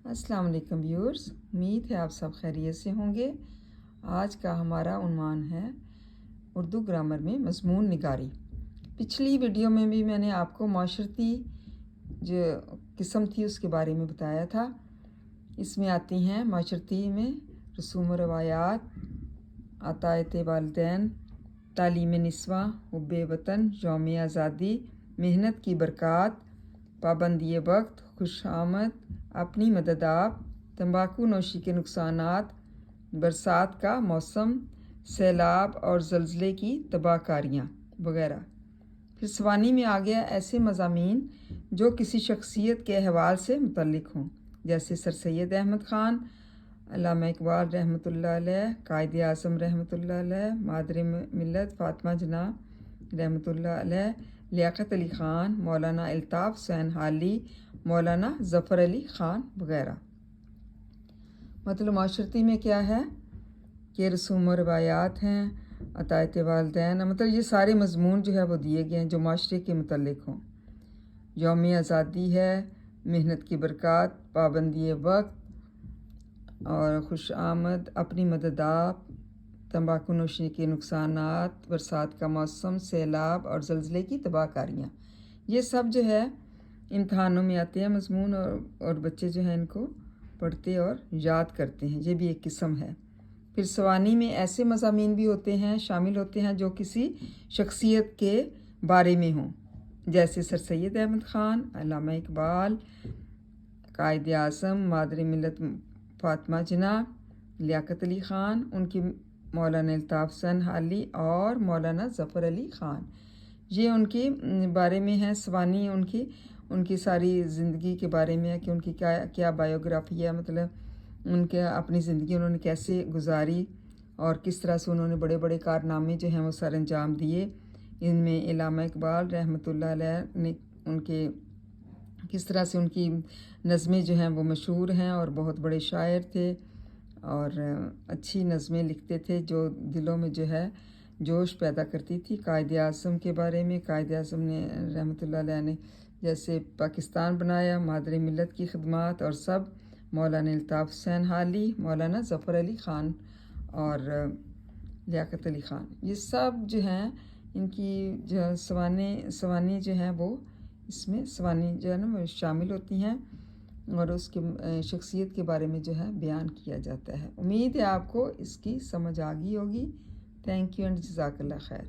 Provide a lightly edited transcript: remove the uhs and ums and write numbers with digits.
अस्सलाम वालेकुम व्यूअर्स, उम्मीद है आप सब खैरियत से होंगे। आज का हमारा उन्वान है उर्दू ग्रामर में मज़मून निगारी। पिछली वीडियो में भी मैंने आपको माशरती जो किस्म थी उसके बारे में बताया था। इसमें आती हैं माशरती में रसूम व रवायात, अतायत वालिदैन, तालीम निस्वा, हुब्बे वतन, यौम आज़ादी, मेहनत की बरक़ात, पाबंदी वक्त, खुशामद, अपनी मददाब, तंबाकू नोशी के नुकसानात, बरसात का मौसम, सैलाब और ज़लज़ले की तबाहकारियाँ वगैरह। फिर सवानी में आ गया ऐसे मज़ामीन जो किसी शख्सियत के अहवाल से मुतल्लिक़ हों, जैसे सर सैयद अहमद ख़ान, अल्लामा इकबाल रहमतुल्लाह अलैह, कायद आज़म रहमतुल्लाह अलैह, मादर मिल्लत फ़ातिमा जना रहमतुल्लाह अलैह, लियाकत अली ख़ान, मौलाना अल्ताफ़ हुसैन हाली, मौलाना ज़फ़र अली ख़ान वगैरह। मतलब माशरती में क्या है कि रसूम व रवायात हैं, अतायत वालिदैन, मतलब ये सारे मज़मून जो है वो दिए गए हैं जो माशरे के मुतल्लिक़ हों। यौम आज़ादी है, मेहनत की बरक़ात, पाबंदी वक्त और खुश आमद, अपनी मददाब, तंबाकू नोशी के नुकसानात, बरसात का मौसम, सैलाब और ज़लज़ले की तबाहकारियाँ। ये सब जो है इम्तहानों में आते हैं मज़मून, और बच्चे जो हैं इनको पढ़ते और याद करते हैं। ये भी एक किस्म है। फिर सवानी में ऐसे मज़ामीन भी होते हैं, शामिल होते हैं जो किसी शख्सियत के बारे में हों, जैसे सर सैयद अहमद ख़ान, अल्लामा इकबाल, कायद आज़म, मादर मिल्लत फ़ातिमा जना, लियाकत अली ख़ान, उनकी मौलाना अल्ताफ़ हुसैन हाली और मौलाना ज़फ़र अली ख़ान। ये उनके बारे में है सवानी, उनकी सारी ज़िंदगी के बारे में है कि उनकी क्या क्या बायोग्राफी है, मतलब उनके अपनी ज़िंदगी उन्होंने कैसे गुजारी और किस तरह से उन्होंने बड़े बड़े कारनामे जो हैं वो सर अंजाम दिए। इनमें अल्लामा इकबाल रहमतुल्लाह अलैह ने उनके किस तरह से उनकी नज़में जो हैं वो मशहूर हैं और बहुत बड़े शायर थे और अच्छी नज़में लिखते थे जो दिलों में जो है जोश पैदा करती थी। कायद आज़म के बारे में, कायद आज़म ने रहमतुल्लाह अलैह ने जैसे पाकिस्तान बनाया, मादर मिल्लत की खिदमत और सब, मौलाना अल्ताफ़ हुसैन हाली, मौलाना ज़फ़र अली ख़ान और लियाकत अली ख़ान, ये सब जो हैं इनकी जो सवानी जो हैं वो इसमें सवानी जो है ना वो शामिल होती हैं और उसके शख्सियत के बारे में जो है बयान किया जाता है। उम्मीद है आपको इसकी समझ आ गई होगी। थैंक यू एंड जज़ाकल्लाह खैर।